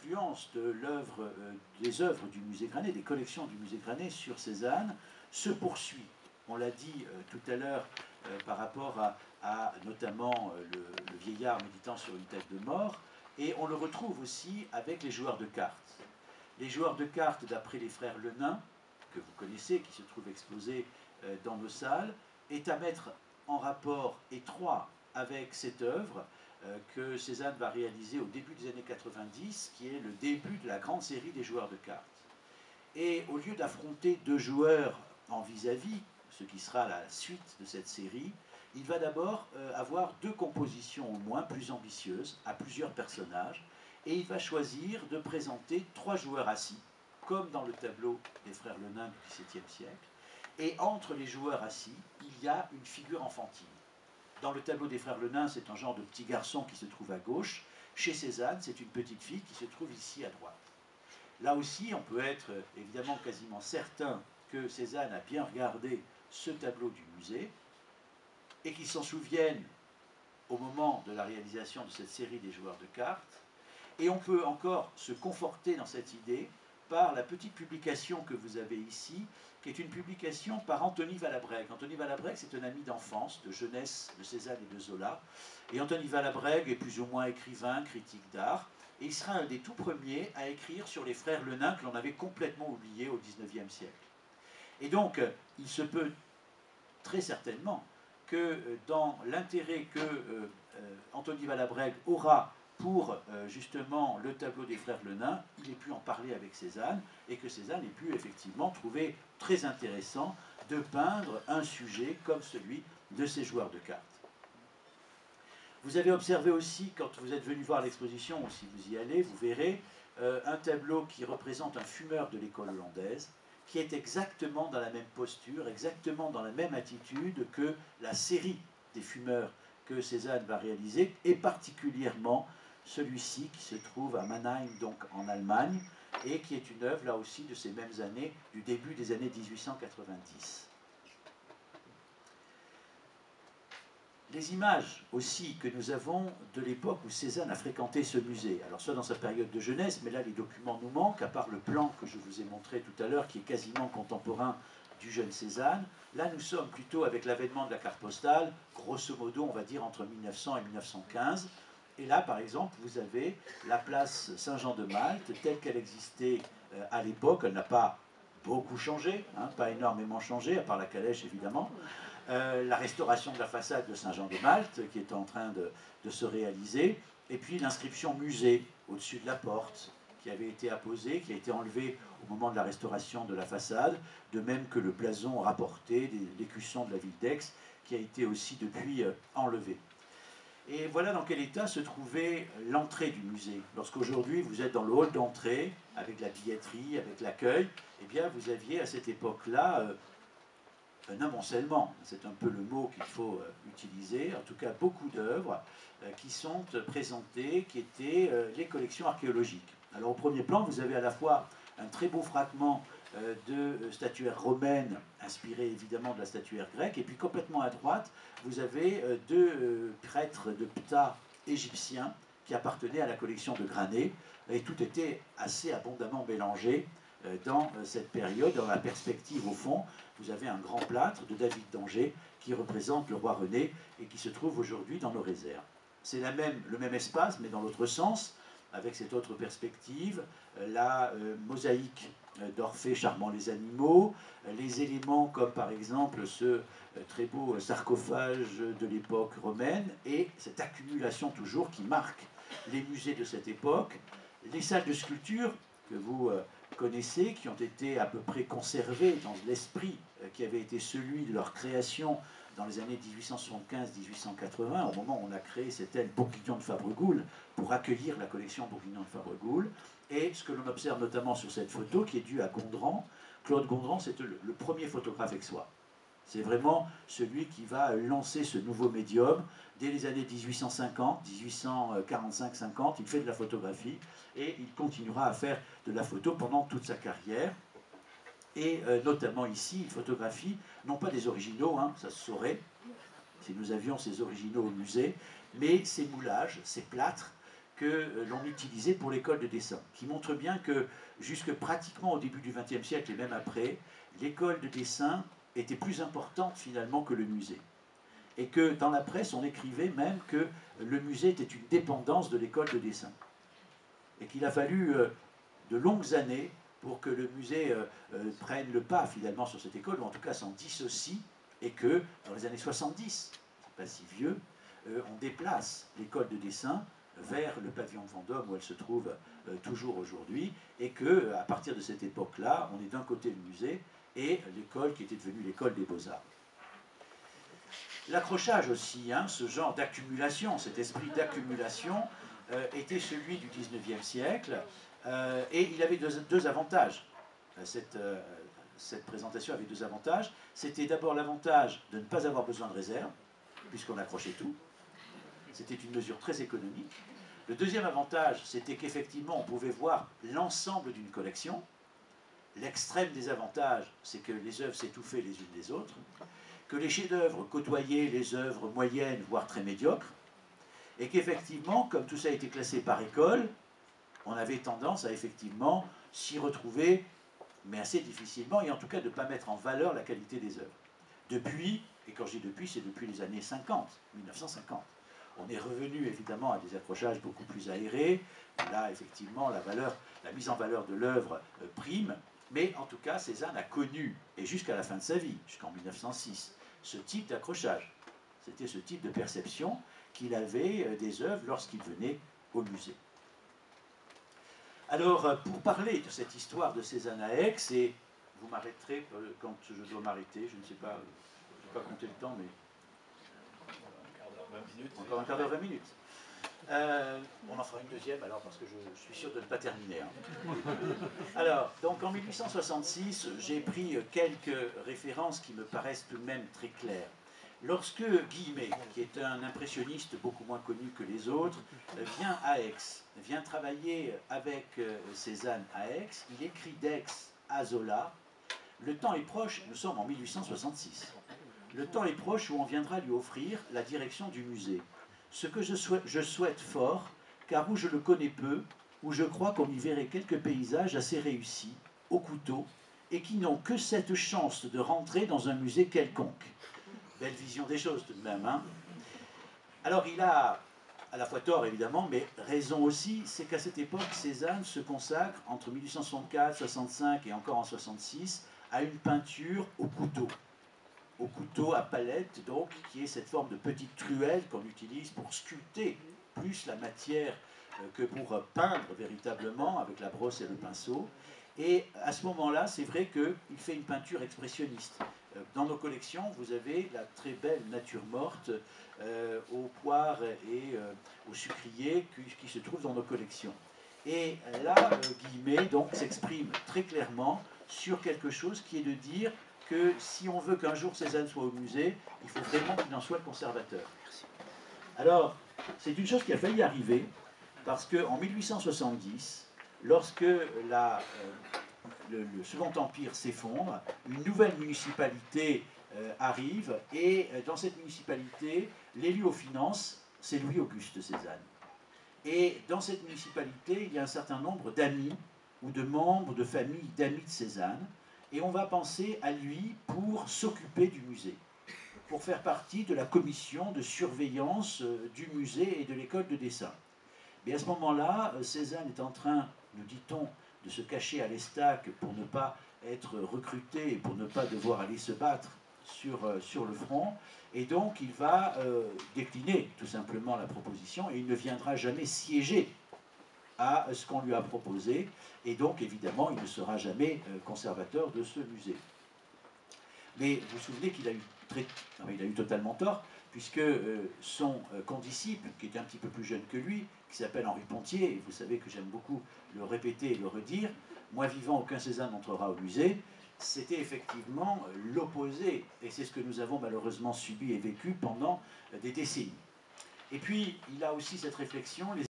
l'influence de des œuvres du musée Granet, des collections du musée Granet sur Cézanne se poursuit. On l'a dit tout à l'heure par rapport à notamment le vieillard méditant sur une tête de mort, et on le retrouve aussi avec les joueurs de cartes. Les joueurs de cartes, d'après les frères Lenain, que vous connaissez, qui se trouvent exposés dans nos salles, est à mettre en rapport étroit avec cette œuvre que Cézanne va réaliser au début des années 90, qui est le début de la grande série des joueurs de cartes. Et au lieu d'affronter deux joueurs en vis-à-vis, ce qui sera la suite de cette série, il va d'abord avoir deux compositions au moins plus ambitieuses, à plusieurs personnages, et il va choisir de présenter trois joueurs assis, comme dans le tableau des frères Lenain du XVIIe siècle, et entre les joueurs assis, il y a une figure enfantine. Dans le tableau des frères Lenain, c'est un genre de petit garçon qui se trouve à gauche. Chez Cézanne, c'est une petite fille qui se trouve ici à droite. Là aussi, on peut être évidemment quasiment certain que Cézanne a bien regardé ce tableau du musée et qu'il s'en souvienne au moment de la réalisation de cette série des joueurs de cartes. Et on peut encore se conforter dans cette idée par la petite publication que vous avez ici, qui est une publication par Anthony Valabrègue. Anthony Valabrègue, c'est un ami d'enfance, de jeunesse de Cézanne et de Zola. Et Anthony Valabrègue est plus ou moins écrivain, critique d'art. Et il sera un des tout premiers à écrire sur les frères Lenain que l'on avait complètement oubliés au XIXe siècle. Et donc, il se peut très certainement que dans l'intérêt que Anthony Valabrègue aura pour justement le tableau des frères Lenain, il ait pu en parler avec Cézanne et que Cézanne ait pu effectivement trouver très intéressant de peindre un sujet comme celui de ces joueurs de cartes. Vous avez observé aussi, quand vous êtes venu voir l'exposition, ou si vous y allez, vous verrez un tableau qui représente un fumeur de l'école hollandaise, qui est exactement dans la même posture, exactement dans la même attitude que la série des fumeurs que Cézanne va réaliser, et particulièrement celui-ci qui se trouve à Mannheim, donc en Allemagne, et qui est une œuvre, là aussi, de ces mêmes années, du début des années 1890. Les images aussi que nous avons de l'époque où Cézanne a fréquenté ce musée, alors soit dans sa période de jeunesse, mais là les documents nous manquent, à part le plan que je vous ai montré tout à l'heure, qui est quasiment contemporain du jeune Cézanne. Là nous sommes plutôt avec l'avènement de la carte postale, grosso modo on va dire entre 1900 et 1915, et là par exemple vous avez la place Saint-Jean-de-Malte telle qu'elle existait à l'époque. Elle n'a pas beaucoup changé, hein, pas énormément changé, à part la calèche évidemment. La restauration de la façade de Saint-Jean-de-Malte qui est en train de se réaliser, et puis l'inscription musée au-dessus de la porte qui avait été apposée, qui a été enlevée au moment de la restauration de la façade, de même que le blason rapporté de l'écusson de la ville d'Aix qui a été aussi depuis enlevé. Et voilà dans quel état se trouvait l'entrée du musée. Lorsqu'aujourd'hui vous êtes dans le hall d'entrée, avec la billetterie, avec l'accueil, eh bien vous aviez à cette époque-là un amoncellement, c'est un peu le mot qu'il faut utiliser, en tout cas beaucoup d'œuvres qui sont présentées, qui étaient les collections archéologiques. Alors au premier plan, vous avez à la fois un très beau fragment de statuaire romaine, inspiré évidemment de la statuaire grecque, et puis complètement à droite, vous avez deux prêtres de Ptah égyptiens qui appartenaient à la collection de Granet, et tout était assez abondamment mélangé dans cette période. Dans la perspective au fond, vous avez un grand plâtre de David d'Angers qui représente le roi René et qui se trouve aujourd'hui dans nos réserves. C'est le même espace, mais dans l'autre sens, avec cette autre perspective, la mosaïque d'Orphée charmant les animaux, les éléments comme par exemple ce très beau sarcophage de l'époque romaine, et cette accumulation toujours qui marque les musées de cette époque, les salles de sculpture que vous connaissez, qui ont été à peu près conservées dans l'esprit qui avait été celui de leur création dans les années 1875-1880, au moment où on a créé cette aile Bourguignon de Fabre-Goulle pour accueillir la collection Bourguignon de Fabre-Goulle. Et ce que l'on observe notamment sur cette photo, qui est due à Gondran, Claude Gondran, c'est le premier photographe aixois. C'est vraiment celui qui va lancer ce nouveau médium dès les années 1850, 1845-50. Il fait de la photographie et il continuera à faire de la photo pendant toute sa carrière. Et notamment ici, il photographie non pas des originaux, hein, ça se saurait si nous avions ces originaux au musée, mais ces moulages, ces plâtres que l'on utilisait pour l'école de dessin, qui montre bien que jusque pratiquement au début du XXe siècle et même après, l'école de dessin était plus importante finalement que le musée. Et que dans la presse, on écrivait même que le musée était une dépendance de l'école de dessin. Et qu'il a fallu de longues années pour que le musée prenne le pas finalement sur cette école, ou en tout cas s'en dissocie, et que dans les années 70, c'est pas si vieux, on déplace l'école de dessin vers le pavillon de Vendôme où elle se trouve toujours aujourd'hui, et que à partir de cette époque-là, on est d'un côté le musée et l'école qui était devenue l'école des Beaux-Arts. L'accrochage aussi, hein, ce genre d'accumulation, cet esprit d'accumulation, était celui du XIXe siècle, et il avait deux avantages. Cette présentation avait deux avantages. C'était d'abord l'avantage de ne pas avoir besoin de réserve, puisqu'on accrochait tout. C'était une mesure très économique. Le deuxième avantage, c'était qu'effectivement, on pouvait voir l'ensemble d'une collection. L'extrême des avantages, c'est que les œuvres s'étouffaient les unes des autres, que les chefs-d'œuvre côtoyaient les œuvres moyennes, voire très médiocres, et qu'effectivement, comme tout ça a été classé par école, on avait tendance à effectivement s'y retrouver, mais assez difficilement, et en tout cas de ne pas mettre en valeur la qualité des œuvres. Depuis, et quand je dis depuis, c'est depuis les années 50, 1950. On est revenu évidemment à des accrochages beaucoup plus aérés. Là, effectivement, la mise en valeur de l'œuvre prime. Mais en tout cas, Cézanne a connu, et jusqu'à la fin de sa vie, jusqu'en 1906, ce type d'accrochage. C'était ce type de perception qu'il avait des œuvres lorsqu'il venait au musée. Alors, pour parler de cette histoire de Cézanne à Aix, et vous m'arrêterez quand je dois m'arrêter, je ne sais pas, je n'ai pas compté le temps, mais... Encore un quart d'heure, 20 minutes. On en fera une deuxième alors, parce que je suis sûr de ne pas terminer. Hein. Alors, donc en 1866, j'ai pris quelques références qui me paraissent tout de même très claires. Lorsque Guillemet, qui est un impressionniste beaucoup moins connu que les autres, vient à Aix, vient travailler avec Cézanne à Aix, il écrit d'Aix à Zola. Le temps est proche, nous sommes en 1866. Le temps est proche où on viendra lui offrir la direction du musée. Ce que je souhaite fort, car où je le connais peu, où je crois qu'on y verrait quelques paysages assez réussis, au couteau, et qui n'ont que cette chance de rentrer dans un musée quelconque. Belle vision des choses tout de même, hein. Alors il a à la fois tort évidemment, mais raison aussi, c'est qu'à cette époque, Cézanne se consacre entre 1864, 65 et encore en 66 à une peinture au couteau à palette, donc, qui est cette forme de petite truelle qu'on utilise pour sculpter plus la matière que pour peindre véritablement avec la brosse et le pinceau. Et à ce moment-là, c'est vrai qu'il fait une peinture expressionniste. Dans nos collections, vous avez la très belle nature morte aux poires et aux sucriers qui se trouvent dans nos collections. Et là, Guillemet donc s'exprime très clairement sur quelque chose qui est de dire que si on veut qu'un jour Cézanne soit au musée, il faut vraiment qu'il en soit le conservateur. Alors, c'est une chose qui a failli arriver, parce qu'en 1870, lorsque le Second Empire s'effondre, une nouvelle municipalité arrive, et dans cette municipalité, l'élu aux finances, c'est Louis-Auguste Cézanne. Et dans cette municipalité, il y a un certain nombre d'amis, ou de membres de famille d'amis de Cézanne, et on va penser à lui pour s'occuper du musée, pour faire partie de la commission de surveillance du musée et de l'école de dessin. Mais à ce moment-là, Cézanne est en train, nous dit-on, de se cacher à l'Estaque pour ne pas être recruté et pour ne pas devoir aller se battre sur le front, et donc il va décliner tout simplement la proposition, et il ne viendra jamais siéger à ce qu'on lui a proposé, et donc évidemment il ne sera jamais conservateur de ce musée. Mais vous vous souvenez qu'il a eu totalement tort, puisque son condisciple, qui était un petit peu plus jeune que lui, qui s'appelle Henri Pontier, et vous savez que j'aime beaucoup le répéter et le redire, moi vivant, aucun Cézanne n'entrera au musée, c'était effectivement l'opposé, et c'est ce que nous avons malheureusement subi et vécu pendant des décennies. Et puis, il a aussi cette réflexion,